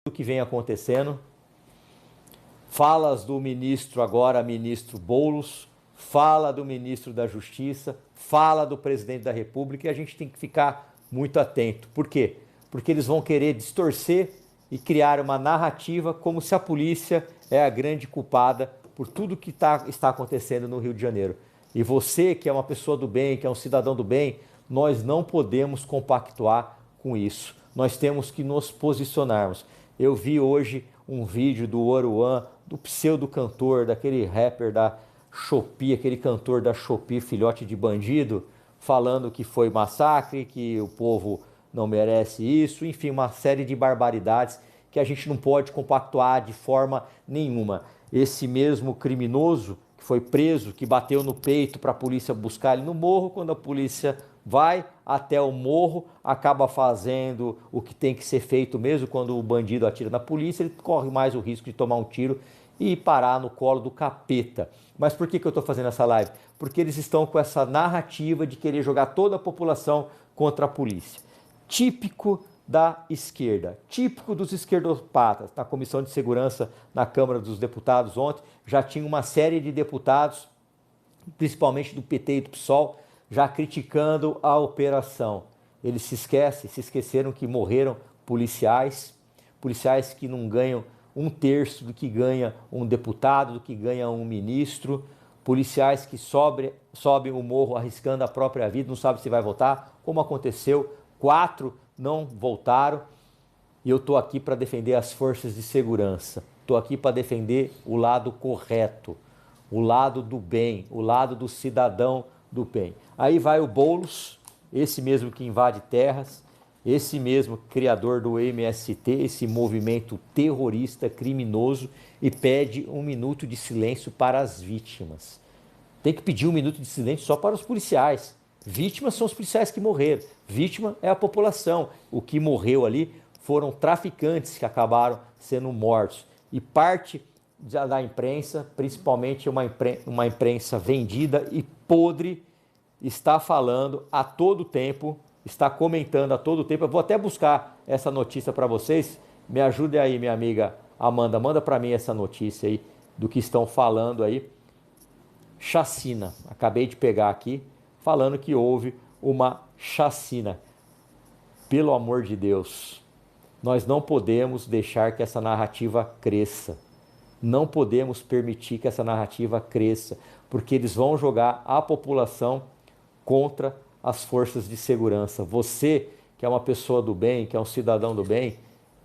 o que vem acontecendo. Falas do ministro agora, ministro Boulos, fala do ministro da Justiça, fala do presidente da República, e a gente tem que ficar muito atento. Por quê? Porque eles vão querer distorcer e criar uma narrativa como se a polícia é a grande culpada por tudo que está acontecendo no Rio de Janeiro. E você, que é uma pessoa do bem, que é um cidadão do bem, nós não podemos compactuar com isso. Nós temos que nos posicionarmos. Eu vi hoje um vídeo do Oruan, do pseudo-cantor, daquele rapper da Shopee, aquele cantor da Shopee, filhote de bandido, falando que foi massacre, que o povo não merece isso, enfim, uma série de barbaridades que a gente não pode compactuar de forma nenhuma. Esse mesmo criminoso que foi preso, que bateu no peito para a polícia buscar ele no morro, quando a polícia vai até o morro, acaba fazendo o que tem que ser feito mesmo. Quando o bandido atira na polícia, ele corre mais o risco de tomar um tiro e parar no colo do capeta. Mas por que eu estou fazendo essa live? Porque eles estão com essa narrativa de querer jogar toda a população contra a polícia. Típico da esquerda, típico dos esquerdopatas. Na Comissão de Segurança na Câmara dos Deputados ontem, já tinha uma série de deputados, principalmente do PT e do PSOL, já criticando a operação. Eles se esqueceram que morreram policiais que não ganham um terço do que ganha um deputado, do que ganha um ministro, policiais que sobem o morro arriscando a própria vida, não sabem se vai voltar, como aconteceu, 4 não voltaram, e eu estou aqui para defender as forças de segurança, estou aqui para defender o lado correto, o lado do bem, o lado do cidadão do bem. Aí vai o Boulos, esse mesmo que invade terras, esse mesmo criador do MST, esse movimento terrorista, criminoso, e pede 1 minuto de silêncio para as vítimas. Tem que pedir 1 minuto de silêncio só para os policiais. Vítimas são os policiais que morreram. Vítima é a população. O que morreu ali foram traficantes que acabaram sendo mortos. E parte da imprensa, principalmente uma imprensa vendida e podre, está falando a todo tempo, está comentando a todo tempo. Eu vou até buscar essa notícia para vocês. Me ajude aí, minha amiga Amanda. Manda para mim essa notícia aí do que estão falando aí. Chacina. Acabei de pegar aqui, falando que houve uma chacina. Pelo amor de Deus, nós não podemos deixar que essa narrativa cresça. Não podemos permitir que essa narrativa cresça, porque eles vão jogar a população contra as forças de segurança. Você, que é uma pessoa do bem, que é um cidadão do bem,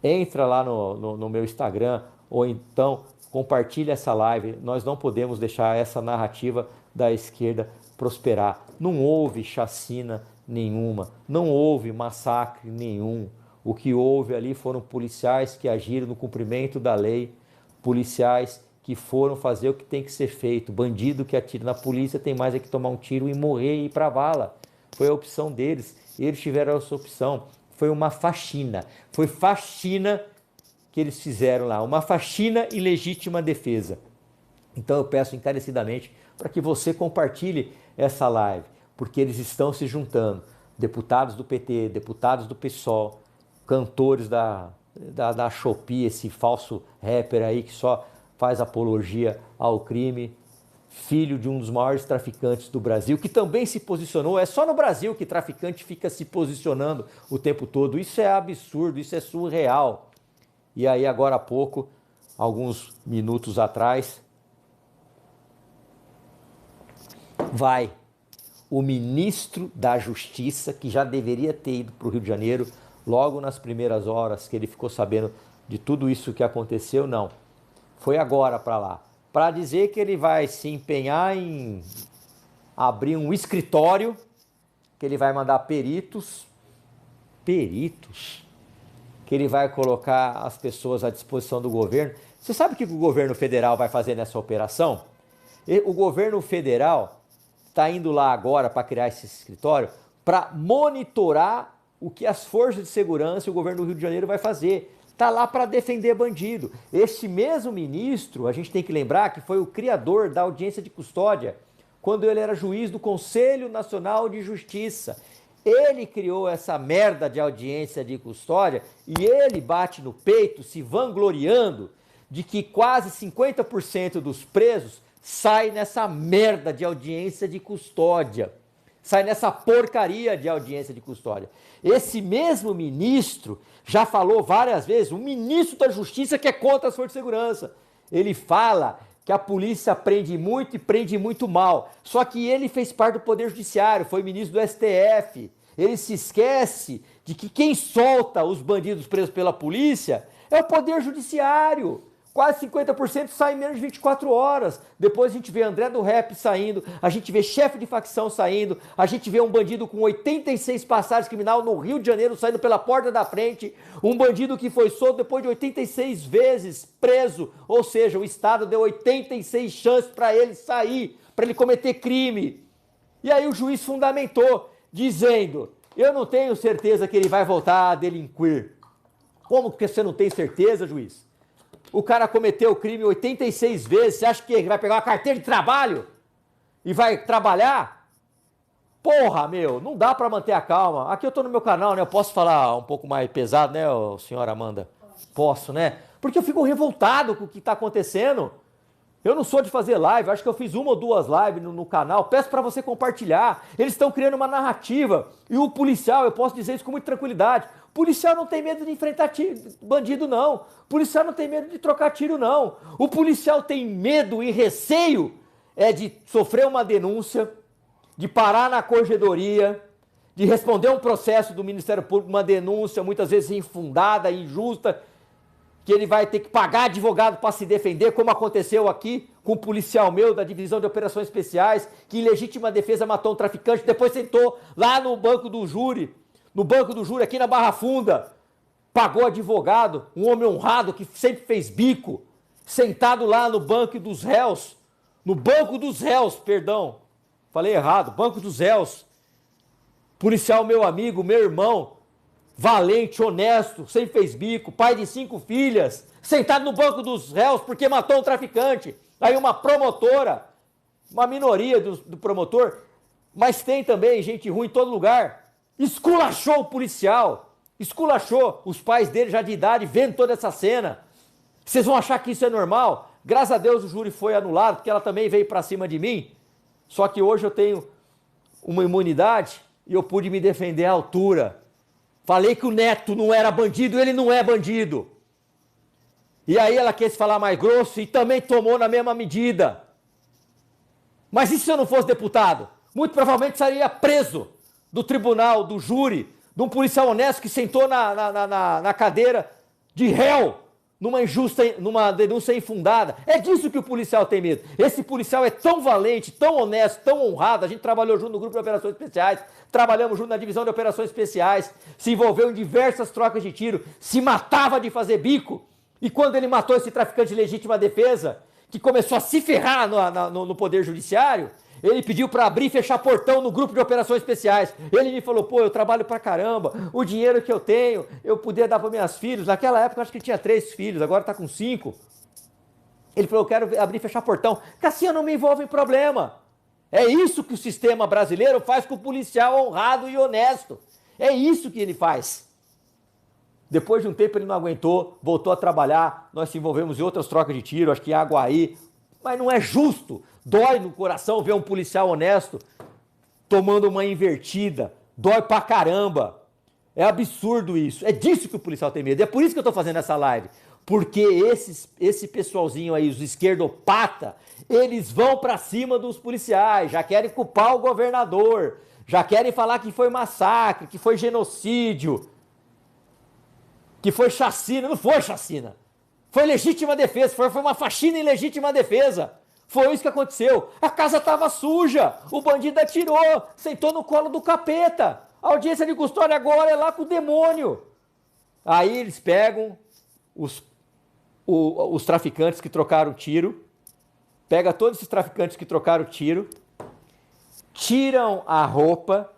entra lá no meu Instagram, ou então compartilha essa live. Nós não podemos deixar essa narrativa da esquerda prosperar. Não houve chacina nenhuma, não houve massacre nenhum. O que houve ali foram policiais que agiram no cumprimento da lei, policiais que foram fazer o que tem que ser feito. Bandido que atira na polícia tem mais é que tomar um tiro e morrer e ir para a vala. Foi a opção deles, eles tiveram essa opção. Foi uma faxina, foi faxina que eles fizeram lá, uma faxina em legítima defesa. Então eu peço encarecidamente para que você compartilhe essa live, porque eles estão se juntando, deputados do PT, deputados do PSOL, cantores da Shopee, esse falso rapper aí que só faz apologia ao crime, filho de um dos maiores traficantes do Brasil, que também se posicionou. É só no Brasil que traficante fica se posicionando o tempo todo. Isso é absurdo, isso é surreal. E aí agora há pouco, alguns minutos atrás, vai o ministro da Justiça, que já deveria ter ido para o Rio de Janeiro logo nas primeiras horas que ele ficou sabendo de tudo isso que aconteceu, não. Foi agora para lá, para dizer que ele vai se empenhar em abrir um escritório, que ele vai mandar peritos, que ele vai colocar as pessoas à disposição do governo. Você sabe o que o governo federal vai fazer nessa operação? O governo federal está indo lá agora para criar esse escritório para monitorar o que as forças de segurança e o governo do Rio de Janeiro vai fazer. Está lá para defender bandido. Este mesmo ministro, a gente tem que lembrar que foi o criador da audiência de custódia, quando ele era juiz do Conselho Nacional de Justiça. Ele criou essa merda de audiência de custódia e ele bate no peito, se vangloriando de que quase 50% dos presos sai nessa merda de audiência de custódia. Sai nessa porcaria de audiência de custódia. Esse mesmo ministro já falou várias vezes, o ministro da Justiça que é contra as forças de segurança. Ele fala que a polícia prende muito e prende muito mal. Só que ele fez parte do Poder Judiciário, foi ministro do STF. Ele se esquece de que quem solta os bandidos presos pela polícia é o Poder Judiciário. Quase 50% sai em menos de 24 horas. Depois a gente vê André do Rap saindo, a gente vê chefe de facção saindo, a gente vê um bandido com 86 passagens criminal no Rio de Janeiro saindo pela porta da frente, um bandido que foi solto depois de 86 vezes preso, ou seja, o Estado deu 86 chances para ele sair, para ele cometer crime. E aí o juiz fundamentou, dizendo, eu não tenho certeza que ele vai voltar a delinquir. Como que você não tem certeza, juiz? O cara cometeu o crime 86 vezes, você acha que ele vai pegar uma carteira de trabalho e vai trabalhar? Porra, meu, não dá pra manter a calma. Aqui eu tô no meu canal, né? Eu posso falar um pouco mais pesado, né, senhora Amanda? Posso, né? Porque eu fico revoltado com o que tá acontecendo. Eu não sou de fazer live, acho que eu fiz 1 ou 2 lives no canal, peço para você compartilhar. Eles estão criando uma narrativa e o policial, eu posso dizer isso com muita tranquilidade, o policial não tem medo de enfrentar bandido não, o policial não tem medo de trocar tiro não, o policial tem medo e receio de sofrer uma denúncia, de parar na corregedoria, de responder um processo do Ministério Público, uma denúncia muitas vezes infundada, injusta, que ele vai ter que pagar advogado para se defender, como aconteceu aqui com um policial meu da Divisão de Operações Especiais, que em legítima defesa matou um traficante, depois sentou lá no banco do júri aqui na Barra Funda, pagou advogado, um homem honrado que sempre fez bico, sentado lá no banco dos réus, falei errado, banco dos réus, policial meu amigo, meu irmão, valente, honesto, sempre fez bico, pai de 5 filhas, sentado no banco dos réus porque matou um traficante. Aí uma promotora, uma minoria do promotor, mas tem também gente ruim em todo lugar, esculachou o policial, esculachou os pais dele já de idade, vendo toda essa cena. Vocês vão achar que isso é normal? Graças a Deus o júri foi anulado, porque ela também veio para cima de mim, só que hoje eu tenho uma imunidade e eu pude me defender à altura. Falei que o Neto não era bandido, ele não é bandido. E aí ela quis falar mais grosso e também tomou na mesma medida. Mas e se eu não fosse deputado? Muito provavelmente estaria preso do tribunal, do júri, de um policial honesto que sentou na cadeira de réu numa denúncia infundada. É disso que o policial tem medo. Esse policial é tão valente, tão honesto, tão honrado. A gente trabalhou junto no grupo de operações especiais, trabalhamos junto na divisão de operações especiais, se envolveu em diversas trocas de tiro, se matava de fazer bico. E quando ele matou esse traficante de legítima defesa, que começou a se ferrar no Poder Judiciário, ele pediu para abrir e fechar portão no grupo de operações especiais. Ele me falou, pô, eu trabalho pra caramba, o dinheiro que eu tenho, eu podia dar para minhas filhas. Naquela época eu acho que ele tinha 3 filhos, agora tá com 5. Ele falou, eu quero abrir e fechar portão. Que assim eu não me envolvo em problema. É isso que o sistema brasileiro faz com o policial honrado e honesto. É isso que ele faz. Depois de um tempo ele não aguentou, voltou a trabalhar, nós se envolvemos em outras trocas de tiro, acho que em Aguaí, mas não é justo. Dói no coração ver um policial honesto tomando uma invertida. Dói pra caramba. É absurdo isso. É disso que o policial tem medo. É por isso que eu tô fazendo essa live. Porque esse pessoalzinho aí, os esquerdopata, eles vão pra cima dos policiais, já querem culpar o governador, já querem falar que foi massacre, que foi genocídio, que foi chacina. Não foi chacina. Foi legítima defesa, foi uma faxina em legítima defesa. Foi isso que aconteceu. A casa estava suja, o bandido atirou, sentou no colo do capeta. A audiência de custódia agora é lá com o demônio. Aí eles pegam os traficantes que trocaram tiro, pega todos esses traficantes que trocaram tiro, tiram a roupa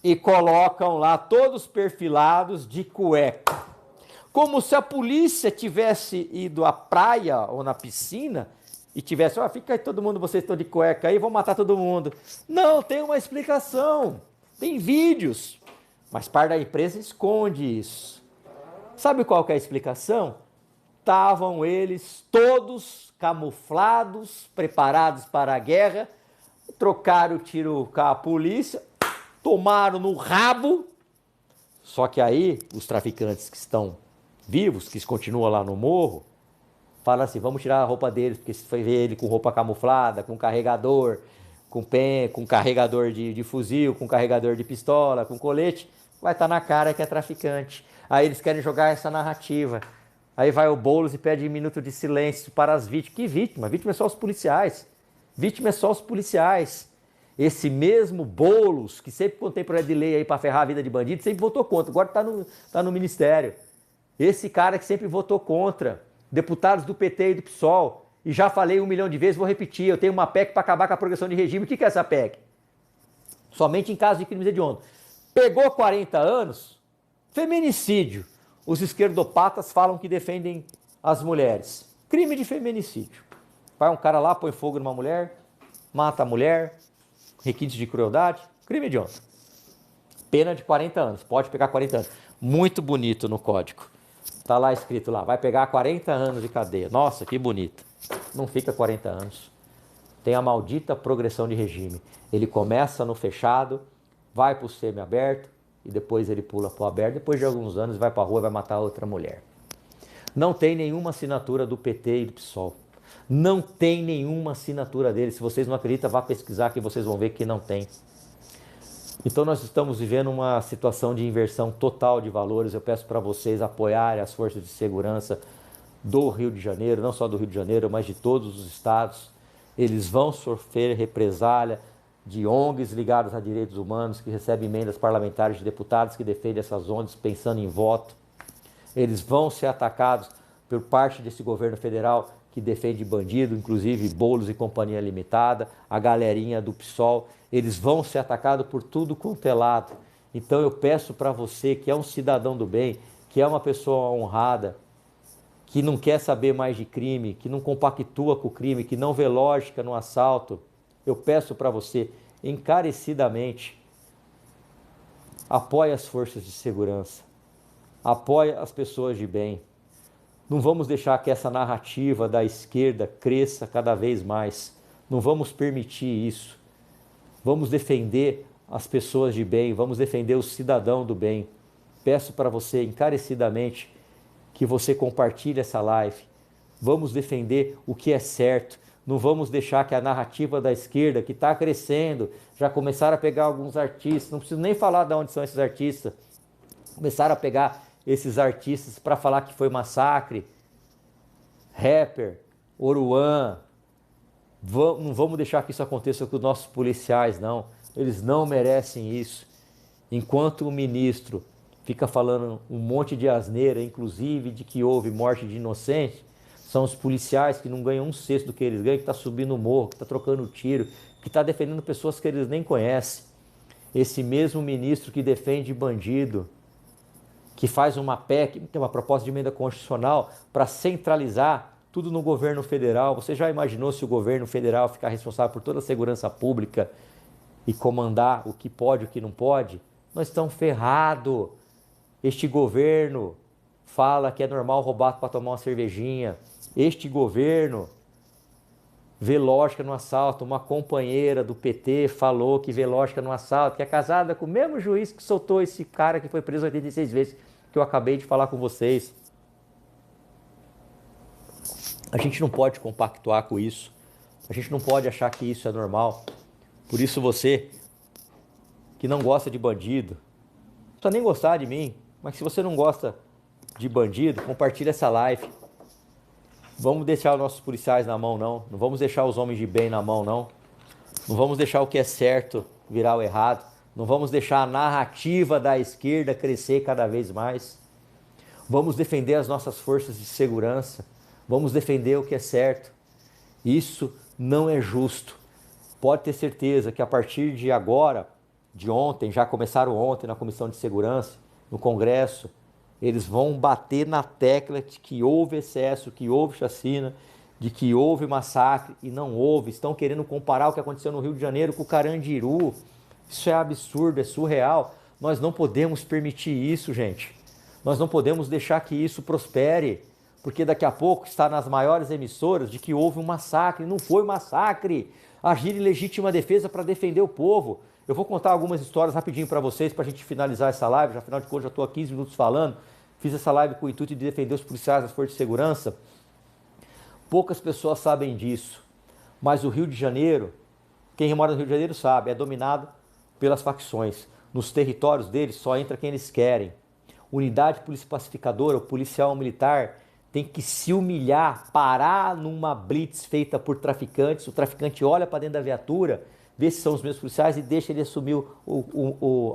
e colocam lá todos perfilados de cueca. Como se a polícia tivesse ido à praia ou na piscina e tivesse, fica aí todo mundo, vocês estão de cueca aí, vão matar todo mundo. Não, tem uma explicação, tem vídeos. Mas parte da empresa esconde isso. Sabe qual que é a explicação? Estavam eles todos camuflados, preparados para a guerra, trocaram o tiro com a polícia, tomaram no rabo. Só que aí os traficantes que estão vivos, que continuam lá no morro, falam assim, vamos tirar a roupa deles, porque se foi ver ele com roupa camuflada, com carregador, com carregador de fuzil, com carregador de pistola, com colete, vai estar na cara que é traficante. Aí eles querem jogar essa narrativa. Aí vai o Boulos e pede um minuto de silêncio para as vítimas. Que vítima? Vítima é só os policiais. Vítima é só os policiais. Esse mesmo Boulos, que sempre contém projeto de lei aí para ferrar a vida de bandido, sempre votou contra. Agora tá no ministério. Esse cara que sempre votou contra. Deputados do PT e do PSOL. E já falei 1 milhão de vezes, vou repetir. Eu tenho uma PEC para acabar com a progressão de regime. O que é essa PEC? Somente em caso de crimes hediondos. Pegou 40 anos, feminicídio. Os esquerdopatas falam que defendem as mulheres. Crime de feminicídio. Vai um cara lá, põe fogo numa mulher, mata a mulher, requintes de crueldade, crime hediondo. Pena de 40 anos, pode pegar 40 anos. Muito bonito no código. Tá lá escrito lá, vai pegar 40 anos de cadeia. Nossa, que bonito. Não fica 40 anos. Tem a maldita progressão de regime. Ele começa no fechado, vai para o semi-aberto, e depois ele pula para o aberto, depois de alguns anos vai para a rua e vai matar outra mulher. Não tem nenhuma assinatura do PT e do PSOL. Não tem nenhuma assinatura deles. Se vocês não acreditam, vá pesquisar que vocês vão ver que não tem. Então nós estamos vivendo uma situação de inversão total de valores. Eu peço para vocês apoiarem as forças de segurança do Rio de Janeiro, não só do Rio de Janeiro, mas de todos os estados. Eles vão sofrer represália de ONGs ligados a direitos humanos, que recebem emendas parlamentares de deputados que defendem essas ONGs pensando em voto. Eles vão ser atacados por parte desse governo federal que defende bandido, inclusive Boulos e Companhia Limitada, a galerinha do PSOL. Eles vão ser atacados por tudo quanto é lado. Então eu peço para você, que é um cidadão do bem, que é uma pessoa honrada, que não quer saber mais de crime, que não compactua com o crime, que não vê lógica no assalto, eu peço para você, encarecidamente, apoie as forças de segurança, apoie as pessoas de bem. Não vamos deixar que essa narrativa da esquerda cresça cada vez mais. Não vamos permitir isso. Vamos defender as pessoas de bem, vamos defender o cidadão do bem. Peço para você, encarecidamente, que você compartilhe essa live. Vamos defender o que é certo. Não vamos deixar que a narrativa da esquerda, que está crescendo, já começaram a pegar alguns artistas, não preciso nem falar de onde são esses artistas, começaram a pegar esses artistas para falar que foi massacre, rapper, Oruan. Não vamos deixar que isso aconteça com os nossos policiais, não. Eles não merecem isso. Enquanto o ministro fica falando um monte de asneira, inclusive de que houve morte de inocente, são os policiais que não ganham 1/6 do que eles ganham, que está subindo o morro, que está trocando tiro, que está defendendo pessoas que eles nem conhecem. Esse mesmo ministro que defende bandido, que faz uma PEC, que é uma proposta de emenda constitucional, para centralizar tudo no governo federal. Você já imaginou se o governo federal ficar responsável por toda a segurança pública e comandar o que pode e o que não pode? Nós estamos ferrados. Este governo fala que é normal roubar para tomar uma cervejinha. Este governo vê lógica no assalto. Uma companheira do PT falou que vê lógica no assalto, que é casada com o mesmo juiz que soltou esse cara que foi preso 86 vezes, que eu acabei de falar com vocês. A gente não pode compactuar com isso. A gente não pode achar que isso é normal. Por isso você, que não gosta de bandido, não precisa nem gostar de mim, mas se você não gosta de bandido, compartilha essa live. Vamos deixar os nossos policiais na mão, não. Não vamos deixar os homens de bem na mão, não. Não vamos deixar o que é certo virar o errado. Não vamos deixar a narrativa da esquerda crescer cada vez mais. Vamos defender as nossas forças de segurança. Vamos defender o que é certo. Isso não é justo. Pode ter certeza que a partir de agora, de ontem, já começaram ontem na Comissão de Segurança, no Congresso, eles vão bater na tecla de que houve excesso, que houve chacina, de que houve massacre e não houve. Estão querendo comparar o que aconteceu no Rio de Janeiro com o Carandiru. Isso é absurdo, é surreal. Nós não podemos permitir isso, gente. Nós não podemos deixar que isso prospere, porque daqui a pouco está nas maiores emissoras de que houve um massacre. Não foi massacre. Agir em legítima defesa para defender o povo. Eu vou contar algumas histórias rapidinho para vocês, para a gente finalizar essa live. Afinal de contas, já estou há 15 minutos falando. Fiz essa live com o intuito de defender os policiais das forças de segurança. Poucas pessoas sabem disso, mas o Rio de Janeiro, quem mora no Rio de Janeiro sabe, é dominado pelas facções. Nos territórios deles só entra quem eles querem. Unidade polícia pacificadora, o policial militar tem que se humilhar, parar numa blitz feita por traficantes. O traficante olha para dentro da viatura, vê se são os meus policiais e deixa ele assumir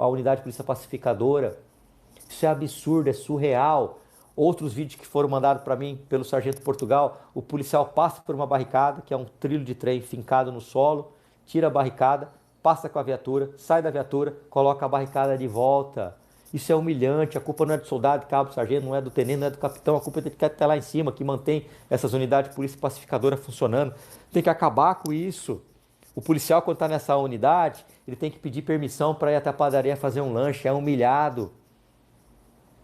a unidade polícia pacificadora. Isso é absurdo, é surreal. Outros vídeos que foram mandados para mim pelo Sargento Portugal, o policial passa por uma barricada, que é um trilho de trem fincado no solo, tira a barricada, passa com a viatura, sai da viatura, coloca a barricada de volta. Isso é humilhante, a culpa não é do soldado, cabo, sargento, não é do tenente, não é do capitão, a culpa tem que estar lá em cima, que mantém essas unidades de polícia pacificadora funcionando. Tem que acabar com isso. O policial, quando está nessa unidade, ele tem que pedir permissão para ir até a padaria fazer um lanche, é humilhado.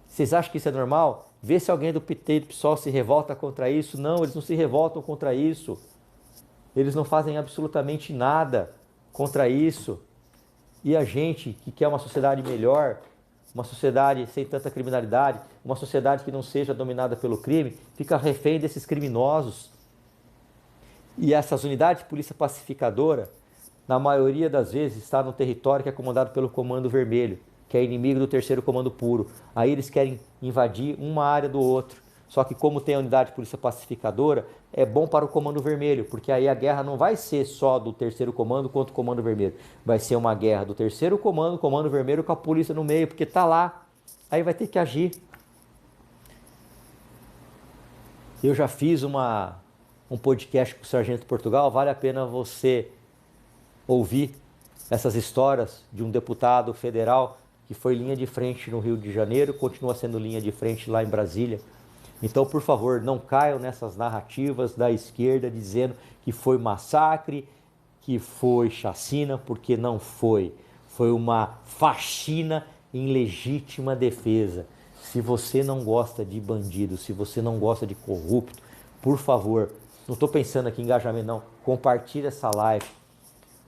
Vocês acham que isso é normal? Vê se alguém do PT e do PSOL se revolta contra isso. Não, eles não se revoltam contra isso. Eles não fazem absolutamente nada contra isso. E a gente que quer uma sociedade melhor, uma sociedade sem tanta criminalidade, uma sociedade que não seja dominada pelo crime, fica refém desses criminosos. E essas unidades de polícia pacificadora, na maioria das vezes, está no território que é comandado pelo Comando Vermelho, que é inimigo do terceiro comando puro. Aí eles querem invadir uma área do outro. Só que como tem a unidade de polícia pacificadora, é bom para o Comando Vermelho, porque aí a guerra não vai ser só do terceiro comando contra o Comando Vermelho. Vai ser uma guerra do terceiro comando, Comando Vermelho com a polícia no meio, porque está lá. Aí vai ter que agir. Eu já fiz um podcast com o Sargento Portugal, vale a pena você ouvir essas histórias de um deputado federal que foi linha de frente no Rio de Janeiro, continua sendo linha de frente lá em Brasília. Então, por favor, não caiam nessas narrativas da esquerda dizendo que foi massacre, que foi chacina, porque não foi. Foi uma faxina em legítima defesa. Se você não gosta de bandido, se você não gosta de corrupto, por favor, não estou pensando aqui em engajamento não, compartilhe essa live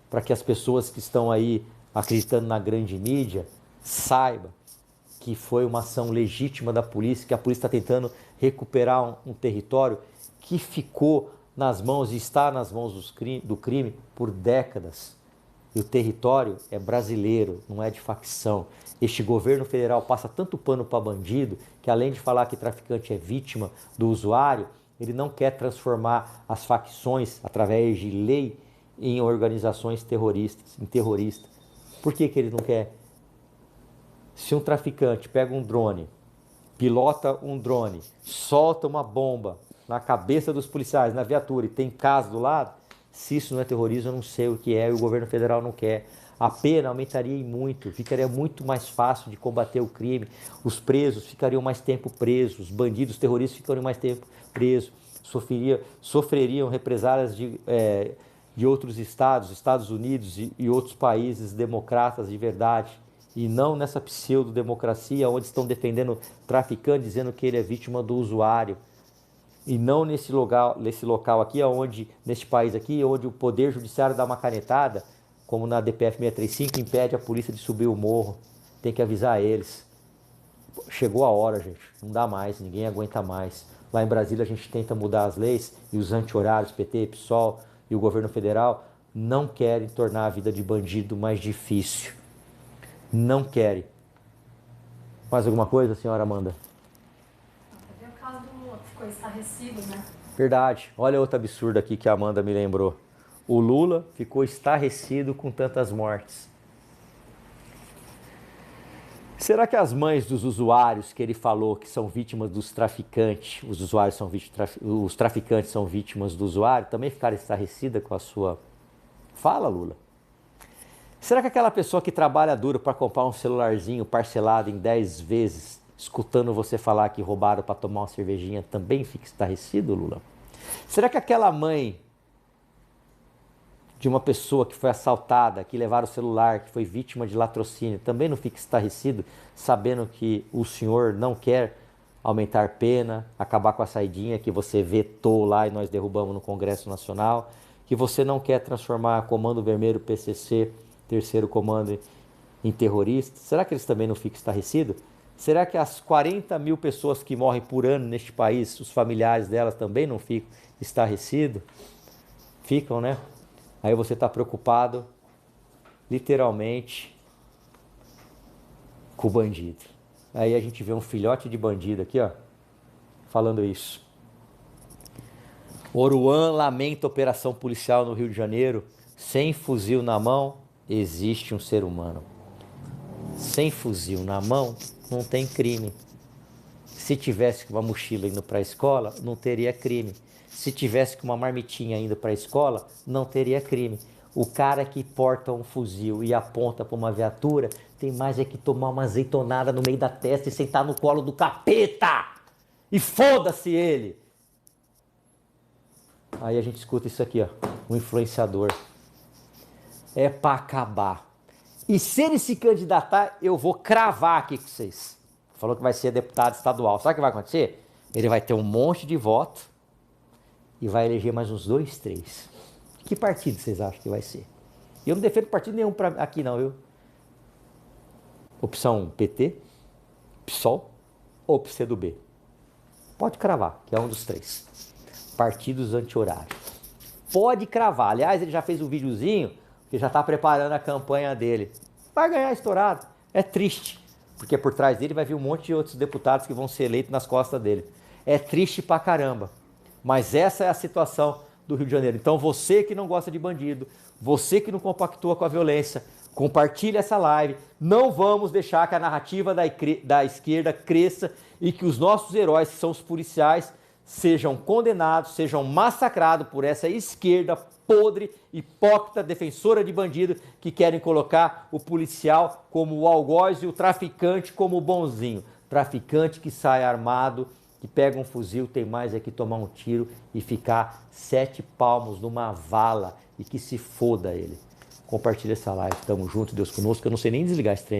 para que as pessoas que estão aí acreditando na grande mídia saibam que foi uma ação legítima da polícia, que a polícia está tentando recuperar um território que ficou nas mãos e está nas mãos do crime por décadas. E o território é brasileiro, não é de facção. Este governo federal passa tanto pano para bandido que, além de falar que traficante é vítima do usuário, ele não quer transformar as facções, através de lei, em organizações terroristas, em terroristas. Por que ele não quer? Se um traficante pega um drone, pilota um drone, solta uma bomba na cabeça dos policiais, na viatura, e tem casa do lado, se isso não é terrorismo, eu não sei o que é, e o governo federal não quer. A pena aumentaria em muito, ficaria muito mais fácil de combater o crime, os presos ficariam mais tempo presos, os bandidos terroristas ficariam mais tempo presos, sofreriam represálias de outros estados, Estados Unidos e outros países democratas de verdade, e não nessa pseudo-democracia onde estão defendendo traficante, dizendo que ele é vítima do usuário. E não nesse local aqui, neste país aqui, onde o Poder Judiciário dá uma canetada, como na DPF 635, impede a polícia de subir o morro. Tem que avisar eles. Chegou a hora, gente. Não dá mais, ninguém aguenta mais. Lá em Brasília a gente tenta mudar as leis e os anti-horários, PT, PSOL e o governo federal não querem tornar a vida de bandido mais difícil. Não querem. Mais alguma coisa, senhora Amanda? Teve o caso do Lula, que ficou estarrecido, né? Verdade. Olha outro absurdo aqui que a Amanda me lembrou. O Lula ficou estarrecido com tantas mortes. Será que as mães dos usuários que ele falou que são vítimas dos traficantes, os traficantes são vítimas do usuário, também ficaram estarrecidas com a sua fala, Lula? Será que aquela pessoa que trabalha duro para comprar um celularzinho parcelado em 10 vezes, escutando você falar que roubaram para tomar uma cervejinha, também fica estarrecido, Lula? Será que aquela mãe de uma pessoa que foi assaltada, que levaram o celular, que foi vítima de latrocínio, também não fique estarrecido sabendo que o senhor não quer aumentar pena, acabar com a saidinha que você vetou lá e nós derrubamos no Congresso Nacional, que você não quer transformar Comando Vermelho, PCC, Terceiro Comando em terrorista. Será que eles também não ficam estarrecidos? Será que as 40 mil pessoas que morrem por ano neste país, os familiares delas também não ficam estarrecidos? Ficam, né? Aí você está preocupado, literalmente, com o bandido. Aí a gente vê um filhote de bandido aqui, ó, falando isso. Oruan lamenta operação policial no Rio de Janeiro. Sem fuzil na mão, existe um ser humano. Sem fuzil na mão, não tem crime. Se tivesse com uma mochila indo para a escola, não teria crime. Se tivesse com uma marmitinha indo para a escola, não teria crime. O cara que porta um fuzil e aponta para uma viatura tem mais é que tomar uma azeitonada no meio da testa e sentar no colo do capeta. E foda-se ele. Aí a gente escuta isso aqui, ó, um influenciador. É para acabar. E se ele se candidatar, eu vou cravar aqui com vocês. Falou que vai ser deputado estadual. Sabe o que vai acontecer? Ele vai ter um monte de voto e vai eleger mais uns 2, 3. Que partido vocês acham que vai ser? Eu não defendo partido nenhum aqui não, viu? Opção PT, PSOL ou PCdoB. Pode cravar, que é um dos 3. Partidos anti-horário. Pode cravar. Aliás, ele já fez um videozinho que já está preparando a campanha dele. Vai ganhar estourado. É triste, porque por trás dele vai vir um monte de outros deputados que vão ser eleitos nas costas dele. É triste pra caramba. Mas essa é a situação do Rio de Janeiro. Então você que não gosta de bandido, você que não compactua com a violência, compartilhe essa live. Não vamos deixar que a narrativa da esquerda cresça e que os nossos heróis, que são os policiais, sejam condenados, sejam massacrados por essa esquerda podre, hipócrita, defensora de bandido, que querem colocar o policial como o algoz e o traficante como o bonzinho. Traficante que sai armado, que pega um fuzil, tem mais é que tomar um tiro e ficar 7 palmos numa vala e que se foda ele. Compartilha essa live, tamo junto, Deus conosco. Eu não sei nem desligar esse trem.